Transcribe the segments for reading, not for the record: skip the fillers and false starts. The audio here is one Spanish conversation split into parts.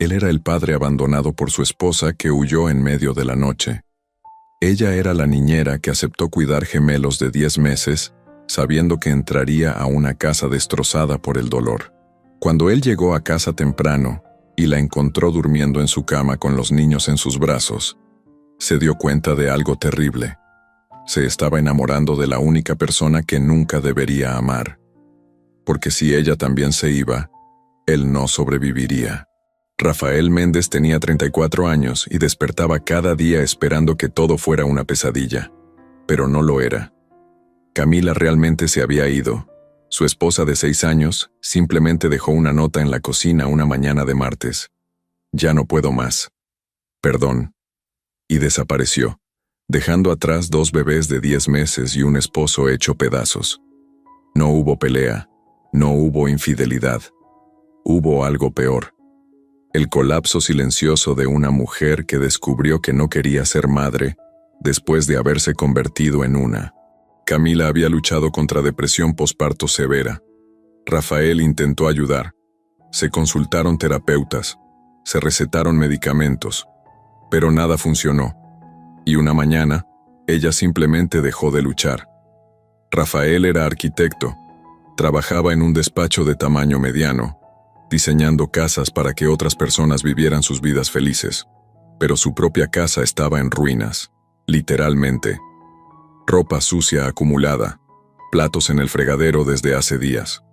Él era el padre abandonado por su esposa que huyó en medio de la noche. Ella era la niñera que aceptó cuidar gemelos de 10 meses, sabiendo que entraría a una casa destrozada por el dolor. Cuando él llegó a casa temprano y la encontró durmiendo en su cama con los niños en sus brazos, se dio cuenta de algo terrible. Se estaba enamorando de la única persona que nunca debería amar. Porque si ella también se iba, él no sobreviviría. Rafael Méndez tenía 34 años y despertaba cada día esperando que todo fuera una pesadilla. Pero no lo era. Camila realmente se había ido. Su esposa de 6 años simplemente dejó una nota en la cocina una mañana de martes. Ya no puedo más. Perdón. Y desapareció, dejando atrás 2 bebés de 10 meses y un esposo hecho pedazos. No hubo pelea, no hubo infidelidad. Hubo algo peor. El colapso silencioso de una mujer que descubrió que no quería ser madre después de haberse convertido en una. Camila había luchado contra depresión posparto severa. Rafael intentó ayudar. Se consultaron terapeutas, se recetaron medicamentos, pero nada funcionó. Y una mañana, ella simplemente dejó de luchar. Rafael era arquitecto. Trabajaba en un despacho de tamaño mediano, diseñando casas para que otras personas vivieran sus vidas felices. Pero su propia casa estaba en ruinas, literalmente. Ropa sucia acumulada, platos en el fregadero desde hace días,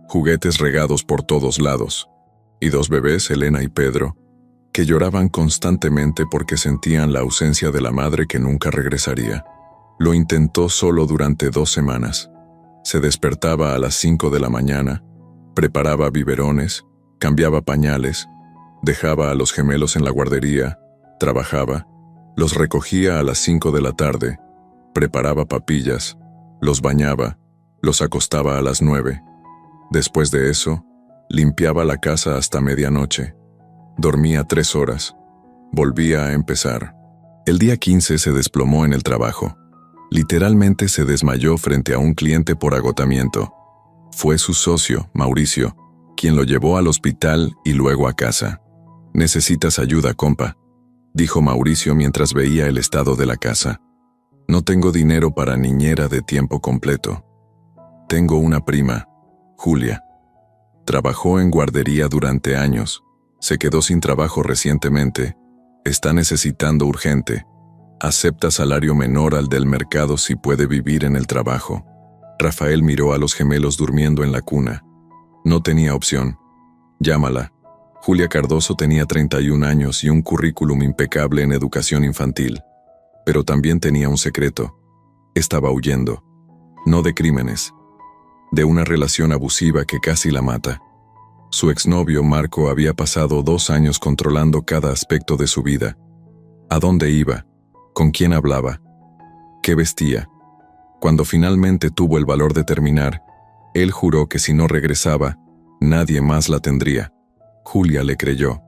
juguetes regados por todos lados, y 2 bebés, Elena y Pedro, que lloraban constantemente porque sentían la ausencia de la madre que nunca regresaría. Lo intentó solo durante 2 semanas. Se despertaba a las 5 de la mañana, preparaba biberones, cambiaba pañales, dejaba a los gemelos en la guardería, trabajaba, los recogía a las 5 de la tarde, preparaba papillas, los bañaba, los acostaba a las 9. Después de eso, limpiaba la casa hasta medianoche. Dormía 3 horas. Volvía a empezar. El día 15 se desplomó en el trabajo. Literalmente se desmayó frente a un cliente por agotamiento. Fue su socio, Mauricio, quien lo llevó al hospital y luego a casa. «Necesitas ayuda, compa», dijo Mauricio mientras veía el estado de la casa. «No tengo dinero para niñera de tiempo completo. Tengo una prima, Julia. Trabajó en guardería durante años. Se quedó sin trabajo recientemente. Está necesitando urgente. Acepta salario menor al del mercado si puede vivir en el trabajo». Rafael miró a los gemelos durmiendo en la cuna. No tenía opción. «Llámala». Julia Cardoso tenía 31 años y un currículum impecable en educación infantil. Pero también tenía un secreto. Estaba huyendo. No de crímenes. De una relación abusiva que casi la mata. Su exnovio Marco había pasado 2 años controlando cada aspecto de su vida. ¿A dónde iba? ¿Con quién hablaba? ¿Qué vestía? Cuando finalmente tuvo el valor de terminar, él juró que si no regresaba, nadie más la tendría. Julia le creyó.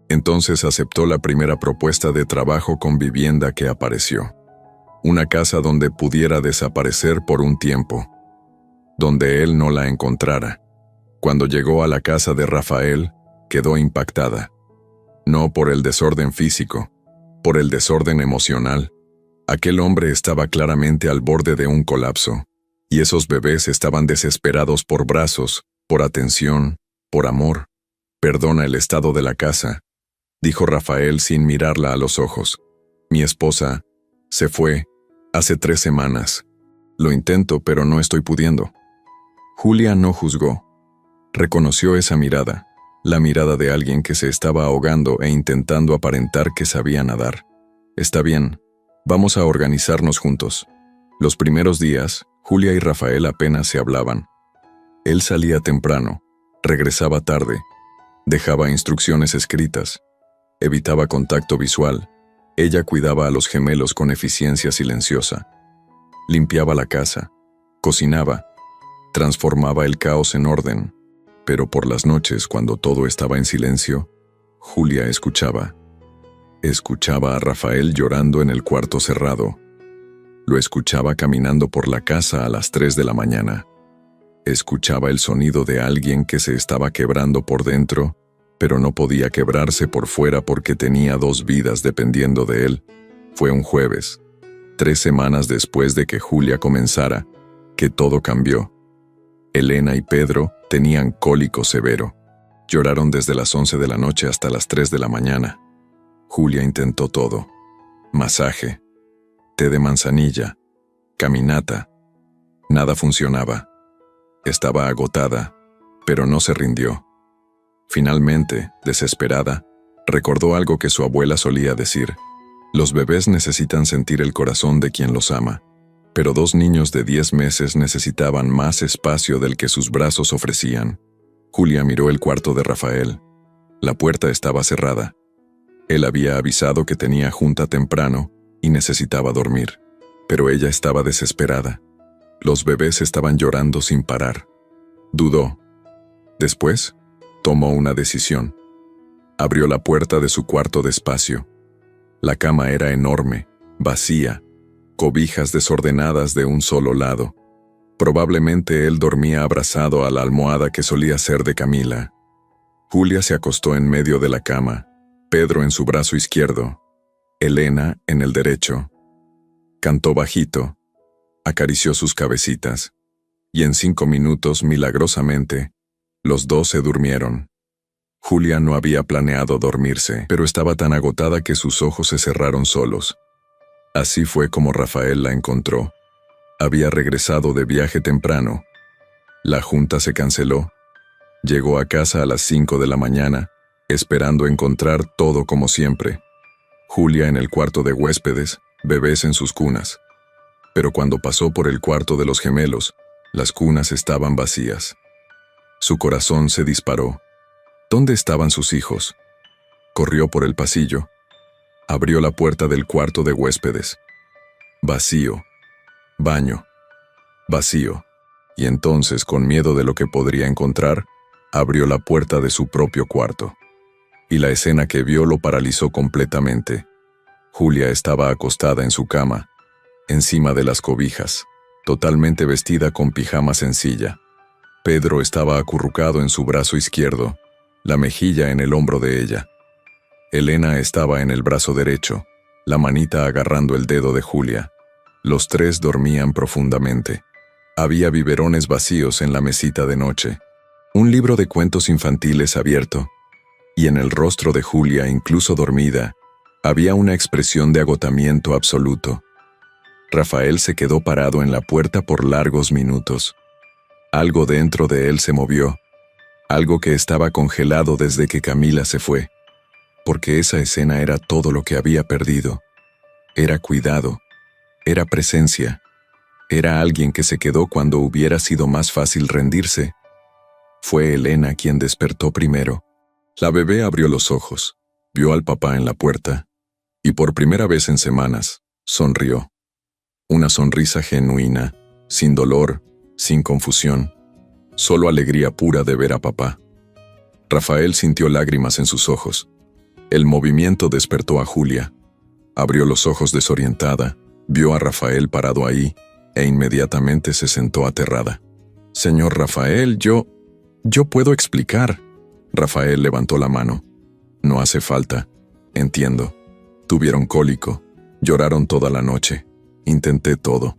Entonces aceptó la primera propuesta de trabajo con vivienda que apareció. Una casa donde pudiera desaparecer por un tiempo. Donde él no la encontrara. Cuando llegó a la casa de Rafael, quedó impactada. No por el desorden físico, por el desorden emocional. Aquel hombre estaba claramente al borde de un colapso, y esos bebés estaban desesperados por brazos, por atención, por amor. «Perdona el estado de la casa», dijo Rafael sin mirarla a los ojos. «Mi esposa se fue hace 3 semanas. Lo intento, pero no estoy pudiendo». Julia no juzgó. Reconoció esa mirada, la mirada de alguien que se estaba ahogando e intentando aparentar que sabía nadar. «Está bien, vamos a organizarnos juntos». Los primeros días, Julia y Rafael apenas se hablaban. Él salía temprano, regresaba tarde, dejaba instrucciones escritas, evitaba contacto visual. Ella cuidaba a los gemelos con eficiencia silenciosa. Limpiaba la casa, cocinaba, transformaba el caos en orden. Pero por las noches, cuando todo estaba en silencio, Julia escuchaba. Escuchaba a Rafael llorando en el cuarto cerrado. Lo escuchaba caminando por la casa a las 3 de la mañana. Escuchaba el sonido de alguien que se estaba quebrando por dentro pero no podía quebrarse por fuera porque tenía 2 vidas dependiendo de él. Fue un jueves, 3 semanas después de que Julia comenzara, que todo cambió. Elena y Pedro tenían cólico severo. Lloraron desde las 11 de la noche hasta las 3 de la mañana. Julia intentó todo: masaje, té de manzanilla, caminata. Nada funcionaba. Estaba agotada, pero no se rindió. Finalmente, desesperada, recordó algo que su abuela solía decir: los bebés necesitan sentir el corazón de quien los ama, pero 2 niños de 10 meses necesitaban más espacio del que sus brazos ofrecían. Julia miró el cuarto de Rafael. La puerta estaba cerrada. Él había avisado que tenía junta temprano y necesitaba dormir, pero ella estaba desesperada. Los bebés estaban llorando sin parar. Dudó. Después, tomó una decisión. Abrió la puerta de su cuarto despacio. La cama era enorme, vacía, cobijas desordenadas de un solo lado. Probablemente él dormía abrazado a la almohada que solía ser de Camila. Julia se acostó en medio de la cama, Pedro en su brazo izquierdo, Elena en el derecho. Cantó bajito, acarició sus cabecitas, y en 5 minutos, milagrosamente, los 2 se durmieron. Julia no había planeado dormirse, pero estaba tan agotada que sus ojos se cerraron solos. Así fue como Rafael la encontró. Había regresado de viaje temprano. La junta se canceló. Llegó a casa a las 5 de la mañana, esperando encontrar todo como siempre. Julia en el cuarto de huéspedes, bebés en sus cunas. Pero cuando pasó por el cuarto de los gemelos, las cunas estaban vacías. Su corazón se disparó. ¿Dónde estaban sus hijos? Corrió por el pasillo. Abrió la puerta del cuarto de huéspedes. Vacío. Baño. Vacío. Y entonces, con miedo de lo que podría encontrar, abrió la puerta de su propio cuarto. Y la escena que vio lo paralizó completamente. Julia estaba acostada en su cama, encima de las cobijas, totalmente vestida con pijama sencilla. Pedro estaba acurrucado en su brazo izquierdo, la mejilla en el hombro de ella. Elena estaba en el brazo derecho, la manita agarrando el dedo de Julia. Los 3 dormían profundamente. Había biberones vacíos en la mesita de noche, un libro de cuentos infantiles abierto, y en el rostro de Julia, incluso dormida, había una expresión de agotamiento absoluto. Rafael se quedó parado en la puerta por largos minutos. Algo dentro de él se movió, algo que estaba congelado desde que Camila se fue, porque esa escena era todo lo que había perdido. Era cuidado, era presencia, era alguien que se quedó cuando hubiera sido más fácil rendirse. Fue Elena quien despertó primero. La bebé abrió los ojos, vio al papá en la puerta, y por primera vez en semanas, sonrió. Una sonrisa genuina, sin dolor, sin confusión, solo alegría pura de ver a papá. Rafael sintió lágrimas en sus ojos. El movimiento despertó a Julia. Abrió los ojos desorientada, vio a Rafael parado ahí, e inmediatamente se sentó aterrada. «Señor Rafael, yo puedo explicar». Rafael levantó la mano. «No hace falta. Entiendo. Tuvieron cólico. Lloraron toda la noche. Intenté todo.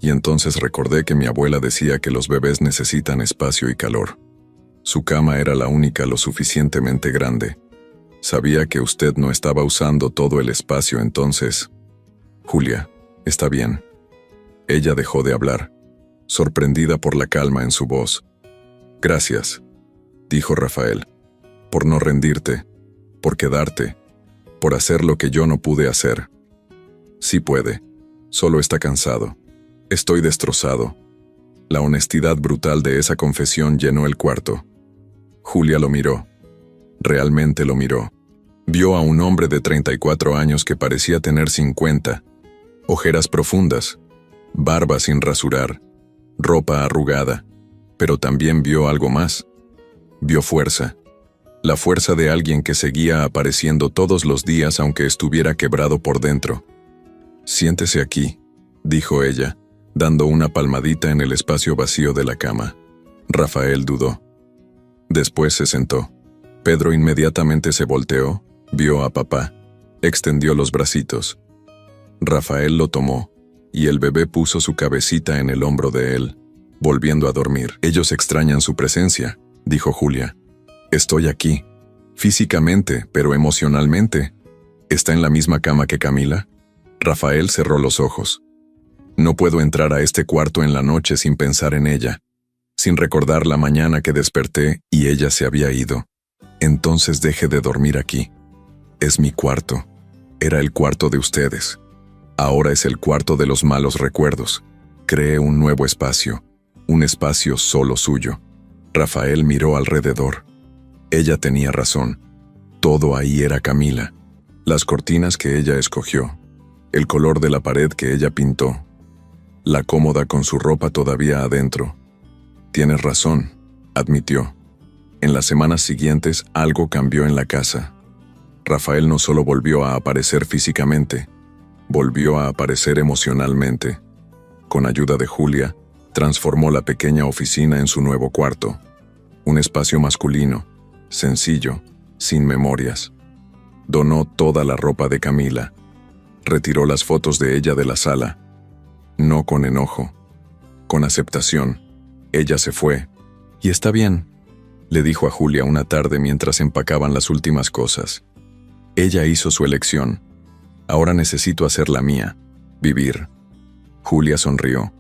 Y entonces recordé que mi abuela decía que los bebés necesitan espacio y calor. Su cama era la única lo suficientemente grande. Sabía que usted no estaba usando todo el espacio, entonces... Julia, está bien». Ella dejó de hablar, sorprendida por la calma en su voz. «Gracias», dijo Rafael, «por no rendirte, por quedarte, por hacer lo que yo no pude hacer. Sí puede, solo está cansado. Estoy destrozado». La honestidad brutal de esa confesión llenó el cuarto. Julia lo miró. Realmente lo miró. Vio a un hombre de 34 años que parecía tener 50, ojeras profundas, barba sin rasurar, ropa arrugada, pero también vio algo más. Vio fuerza. La fuerza de alguien que seguía apareciendo todos los días aunque estuviera quebrado por dentro. «Siéntese aquí», dijo ella, dando una palmadita en el espacio vacío de la cama. Rafael dudó. Después se sentó. Pedro inmediatamente se volteó, vio a papá, extendió los bracitos. Rafael lo tomó, y el bebé puso su cabecita en el hombro de él, volviendo a dormir. Ellos extrañan su presencia, dijo Julia. Estoy aquí, físicamente, pero emocionalmente. ¿Está en la misma cama que Camila? Rafael cerró los ojos. No puedo entrar a este cuarto en la noche sin pensar en ella, sin recordar la mañana que desperté y ella se había ido. Entonces deje de dormir aquí. Es mi cuarto. Era el cuarto de ustedes. Ahora es el cuarto de los malos recuerdos. Cree un nuevo espacio, un espacio solo suyo. Rafael miró alrededor. Ella tenía razón. Todo ahí era Camila. Las cortinas que ella escogió, el color de la pared que ella pintó, la cómoda con su ropa todavía adentro. Tienes razón, admitió. En las semanas siguientes algo cambió en la casa. Rafael no solo volvió a aparecer físicamente, volvió a aparecer emocionalmente. Con ayuda de Julia, transformó la pequeña oficina en su nuevo cuarto. Un espacio masculino, sencillo, sin memorias. Donó toda la ropa de Camila. Retiró las fotos de ella de la sala. No con enojo, con aceptación. Ella se fue. Y está bien, le dijo a Julia una tarde mientras empacaban las últimas cosas. Ella hizo su elección. Ahora necesito hacer la mía, vivir. Julia sonrió.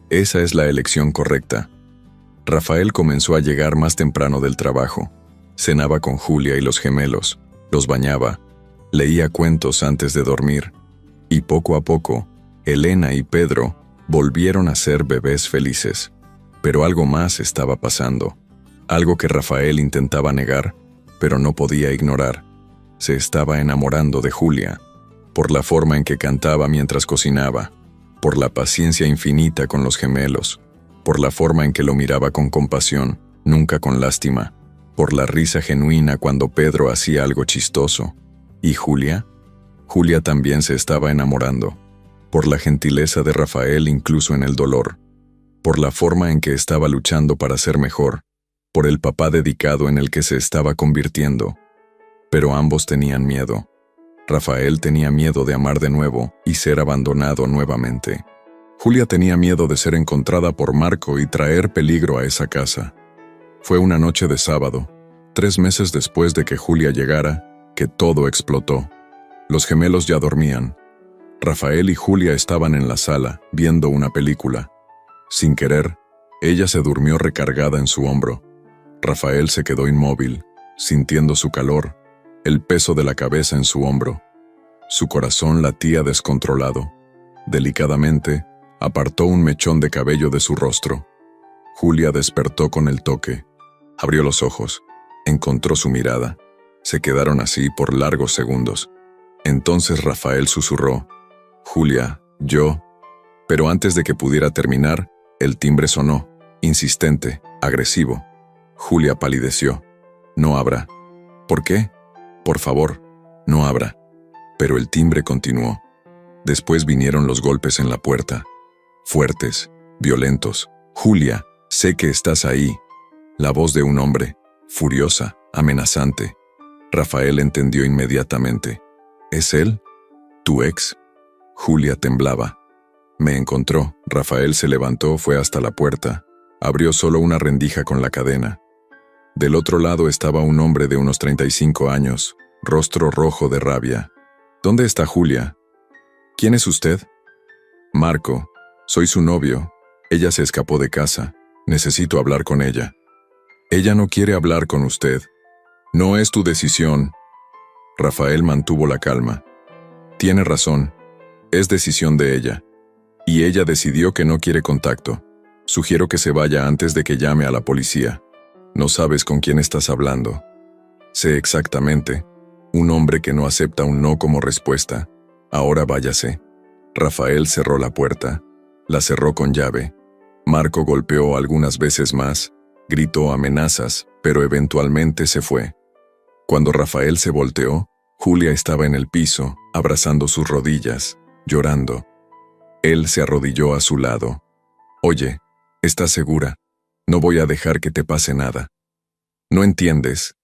Esa es la elección correcta. Rafael comenzó a llegar más temprano del trabajo. Cenaba con Julia y los gemelos, los bañaba, leía cuentos antes de dormir. Y poco a poco, Elena y Pedro volvieron a ser bebés felices. Pero algo más estaba pasando. Algo que Rafael intentaba negar, pero no podía ignorar. Se estaba enamorando de Julia, por la forma en que cantaba mientras cocinaba, por la paciencia infinita con los gemelos, por la forma en que lo miraba con compasión, nunca con lástima, por la risa genuina cuando Pedro hacía algo chistoso. ¿Y Julia? Julia también se estaba enamorando, por la gentileza de Rafael incluso en el dolor, por la forma en que estaba luchando para ser mejor, por el papá dedicado en el que se estaba convirtiendo. Pero ambos tenían miedo. Rafael tenía miedo de amar de nuevo y ser abandonado nuevamente. Julia tenía miedo de ser encontrada por Marco y traer peligro a esa casa. Fue una noche de sábado, 3 meses después de que Julia llegara, que todo explotó. Los gemelos ya dormían. Rafael y Julia estaban en la sala, viendo una película. Sin querer, ella se durmió recargada en su hombro. Rafael se quedó inmóvil, sintiendo su calor, el peso de la cabeza en su hombro. Su corazón latía descontrolado. Delicadamente, apartó un mechón de cabello de su rostro. Julia despertó con el toque. Abrió los ojos. Encontró su mirada. Se quedaron así por largos segundos. Entonces Rafael susurró: «Julia, yo...». Pero antes de que pudiera terminar, el timbre sonó, insistente, agresivo. Julia palideció. «No abra». «¿Por qué?» «Por favor, no abra». Pero el timbre continuó. Después vinieron los golpes en la puerta. Fuertes, violentos. «Julia, sé que estás ahí». La voz de un hombre, furiosa, amenazante. Rafael entendió inmediatamente. ¿Es él? ¿Tu ex? Julia temblaba. Me encontró. Rafael se levantó, fue hasta la puerta. Abrió solo una rendija con la cadena. Del otro lado estaba un hombre de unos 35 años, rostro rojo de rabia. ¿Dónde está Julia? ¿Quién es usted? Marco. Soy su novio. Ella se escapó de casa. Necesito hablar con ella. Ella no quiere hablar con usted. No es tu decisión. Rafael mantuvo la calma. Tiene razón. Es decisión de ella. Y ella decidió que no quiere contacto. Sugiero que se vaya antes de que llame a la policía. No sabes con quién estás hablando. Sé exactamente. Un hombre que no acepta un no como respuesta. Ahora váyase. Rafael cerró la puerta. La cerró con llave. Marco golpeó algunas veces más. Gritó amenazas, pero eventualmente se fue. Cuando Rafael se volteó, Julia estaba en el piso, abrazando sus rodillas, llorando. Él se arrodilló a su lado. Oye, ¿estás segura? No voy a dejar que te pase nada. No entiendes.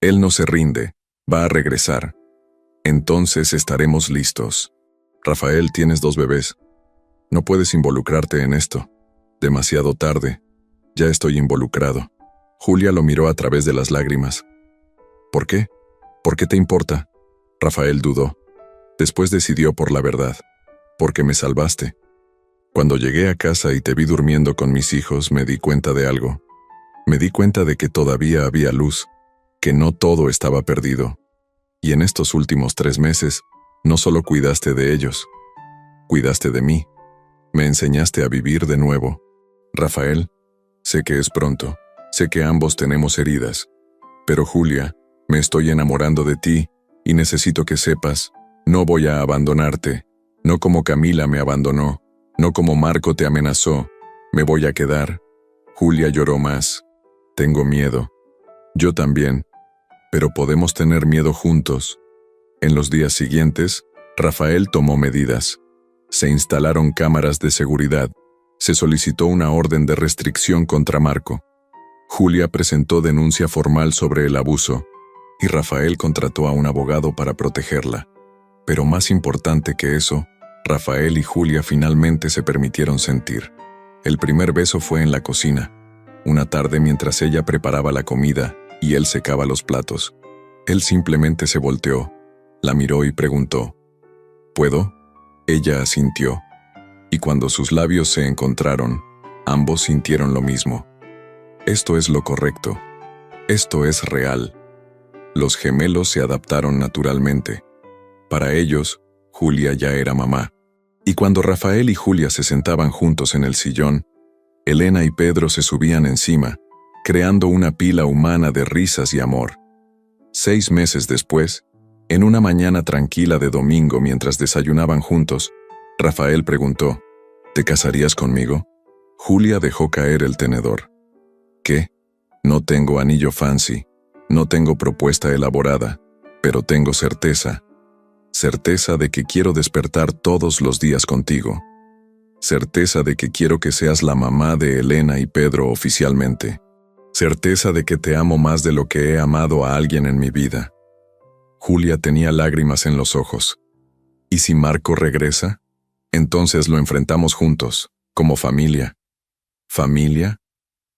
Él no se rinde, va a regresar. Entonces estaremos listos. Rafael, tienes 2 bebés. No puedes involucrarte en esto. Demasiado tarde. Ya estoy involucrado. Julia lo miró a través de las lágrimas. ¿Por qué? ¿Por qué te importa? Rafael dudó. Después decidió por la verdad. Porque me salvaste. Cuando llegué a casa y te vi durmiendo con mis hijos, me di cuenta de algo. Me di cuenta de que todavía había luz, que no todo estaba perdido. Y en estos últimos 3 meses, no solo cuidaste de ellos, cuidaste de mí. Me enseñaste a vivir de nuevo. Rafael, sé que es pronto, sé que ambos tenemos heridas, pero Julia, me estoy enamorando de ti y necesito que sepas, no voy a abandonarte, no como Camila me abandonó, no como Marco te amenazó, me voy a quedar. Julia lloró más. Tengo miedo. Yo también. Pero podemos tener miedo juntos. En los días siguientes, Rafael tomó medidas. Se instalaron cámaras de seguridad. Se solicitó una orden de restricción contra Marco. Julia presentó denuncia formal sobre el abuso, y Rafael contrató a un abogado para protegerla. Pero más importante que eso, Rafael y Julia finalmente se permitieron sentir. El primer beso fue en la cocina, una tarde mientras ella preparaba la comida y él secaba los platos. Él simplemente se volteó, la miró y preguntó, ¿puedo? Ella asintió, y cuando sus labios se encontraron, ambos sintieron lo mismo. Esto es lo correcto. Esto es real. Los gemelos se adaptaron naturalmente. Para ellos, Julia ya era mamá. Y cuando Rafael y Julia se sentaban juntos en el sillón, Elena y Pedro se subían encima, creando una pila humana de risas y amor. 6 meses después, en una mañana tranquila de domingo mientras desayunaban juntos, Rafael preguntó, ¿te casarías conmigo? Julia dejó caer el tenedor. ¿Qué? No tengo anillo fancy, no tengo propuesta elaborada, pero tengo certeza. Certeza de que quiero despertar todos los días contigo. Certeza de que quiero que seas la mamá de Elena y Pedro oficialmente. Certeza de que te amo más de lo que he amado a alguien en mi vida. Julia tenía lágrimas en los ojos. ¿Y si Marco regresa? Entonces lo enfrentamos juntos, como familia. ¿Familia?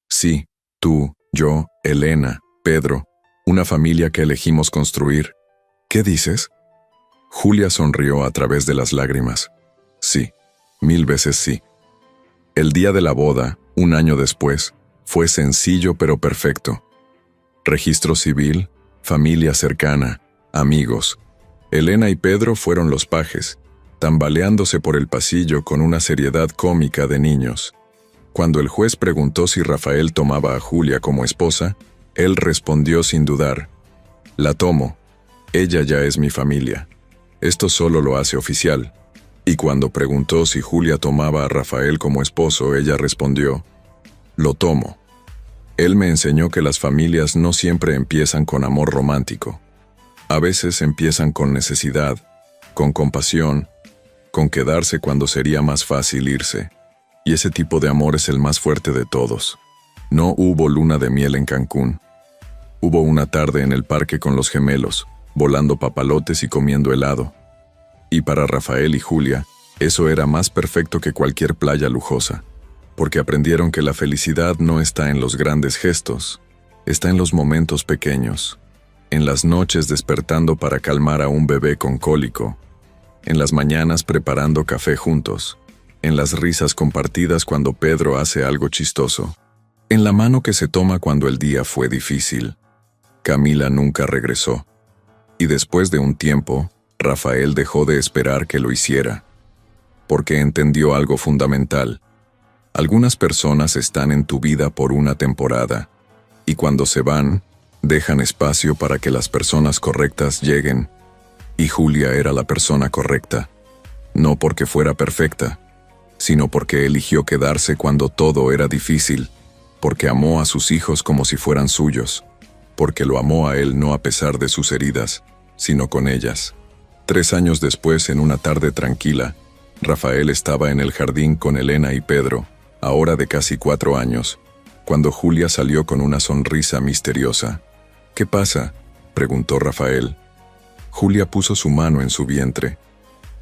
Sí, tú, yo, Elena, Pedro, una familia que elegimos construir. ¿Qué dices? Julia sonrió a través de las lágrimas. Sí, 1000 veces sí. El día de la boda, 1 año después, fue sencillo pero perfecto. Registro civil, familia cercana, amigos. Elena y Pedro fueron los pajes, tambaleándose por el pasillo con una seriedad cómica de niños. Cuando el juez preguntó si Rafael tomaba a Julia como esposa, él respondió sin dudar, «La tomo. Ella ya es mi familia. Esto solo lo hace oficial». Y cuando preguntó si Julia tomaba a Rafael como esposo, ella respondió, «Lo tomo». Él me enseñó que las familias no siempre empiezan con amor romántico. A veces empiezan con necesidad, con compasión, con quedarse cuando sería más fácil irse. Y ese tipo de amor es el más fuerte de todos. No hubo luna de miel en Cancún. Hubo una tarde en el parque con los gemelos, volando papalotes y comiendo helado. Y para Rafael y Julia, eso era más perfecto que cualquier playa lujosa, porque aprendieron que la felicidad no está en los grandes gestos, está en los momentos pequeños, en las noches despertando para calmar a un bebé con cólico, en las mañanas preparando café juntos, en las risas compartidas cuando Pedro hace algo chistoso, en la mano que se toma cuando el día fue difícil. Camila nunca regresó, y después de un tiempo, Rafael dejó de esperar que lo hiciera, porque entendió algo fundamental. Algunas personas están en tu vida por una temporada, y cuando se van, dejan espacio para que las personas correctas lleguen. Y Julia era la persona correcta, no porque fuera perfecta, sino porque eligió quedarse cuando todo era difícil, porque amó a sus hijos como si fueran suyos, porque lo amó a él no a pesar de sus heridas, sino con ellas. 3 años después, en una tarde tranquila, Rafael estaba en el jardín con Elena y Pedro, ahora de casi 4 años, cuando Julia salió con una sonrisa misteriosa. «¿Qué pasa? preguntó Rafael. Julia puso su mano en su vientre.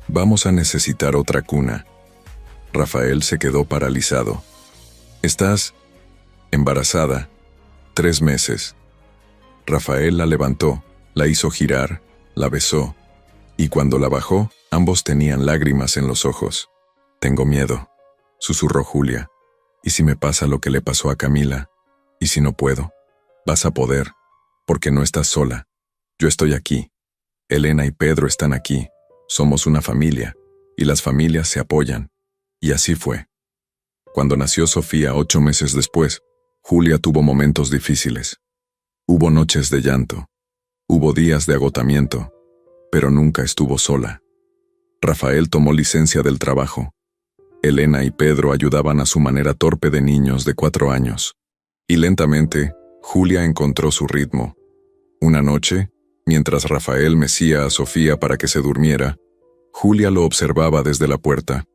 Vamos a necesitar otra cuna. Rafael se quedó paralizado. ¿Estás embarazada? 3 meses. Rafael la levantó, la hizo girar, la besó, y cuando la bajó, ambos tenían lágrimas en los ojos. Tengo miedo, susurró Julia. ¿Y si me pasa lo que le pasó a Camila? ¿Y si no puedo? Vas a poder, porque no estás sola. Yo estoy aquí. Elena y Pedro están aquí. Somos una familia, y las familias se apoyan. Y así fue. Cuando nació Sofía 8 meses después, Julia tuvo momentos difíciles. Hubo noches de llanto. Hubo días de agotamiento, pero nunca estuvo sola. Rafael tomó licencia del trabajo. Elena y Pedro ayudaban a su manera torpe de niños de 4 años. Y lentamente, Julia encontró su ritmo. Una noche, mientras Rafael mecía a Sofía para que se durmiera, Julia lo observaba desde la puerta.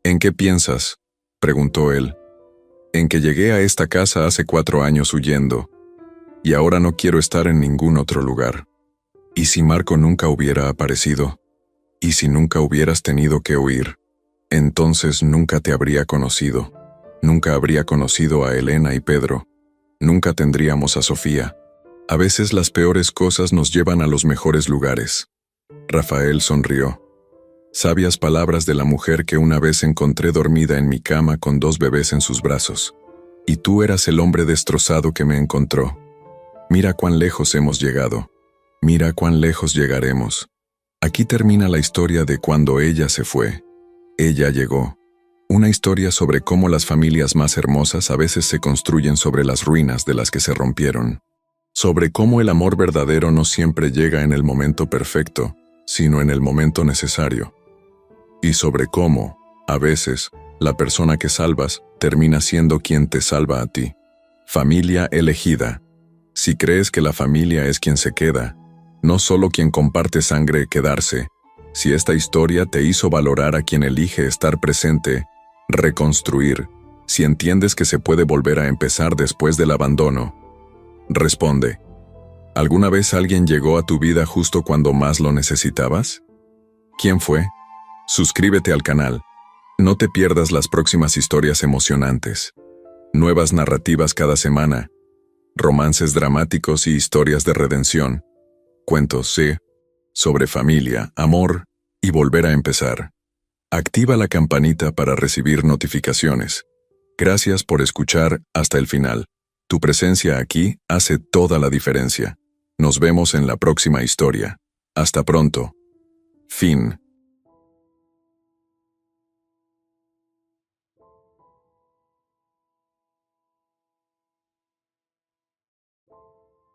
¿En qué piensas?, preguntó él. En que llegué a esta casa hace 4 años huyendo, y ahora no quiero estar en ningún otro lugar. ¿Y si Marco nunca hubiera aparecido? ¿Y si nunca hubieras tenido que huir? Entonces nunca te habría conocido. Nunca habría conocido a Elena y Pedro. Nunca tendríamos a Sofía. A veces las peores cosas nos llevan a los mejores lugares. Rafael sonrió. Sabias palabras de la mujer que una vez encontré dormida en mi cama con 2 bebés en sus brazos. Y tú eras el hombre destrozado que me encontró. Mira cuán lejos hemos llegado. Mira cuán lejos llegaremos. Aquí termina la historia de cuando ella se fue. Ella llegó. Una historia sobre cómo las familias más hermosas a veces se construyen sobre las ruinas de las que se rompieron. Sobre cómo el amor verdadero no siempre llega en el momento perfecto, sino en el momento necesario. Y sobre cómo, a veces, la persona que salvas termina siendo quien te salva a ti. Familia elegida. Si crees que la familia es quien se queda, no solo quien comparte sangre quedarse, si esta historia te hizo valorar a quien elige estar presente, reconstruir, si entiendes que se puede volver a empezar después del abandono, responde. ¿Alguna vez alguien llegó a tu vida justo cuando más lo necesitabas? ¿Quién fue? Suscríbete al canal. No te pierdas las próximas historias emocionantes. Nuevas narrativas cada semana. Romances dramáticos y historias de redención. Cuentos, sí, sobre familia, amor y volver a empezar. Activa la campanita para recibir notificaciones. Gracias por escuchar hasta el final. Tu presencia aquí hace toda la diferencia. Nos vemos en la próxima historia. Hasta pronto. Fin.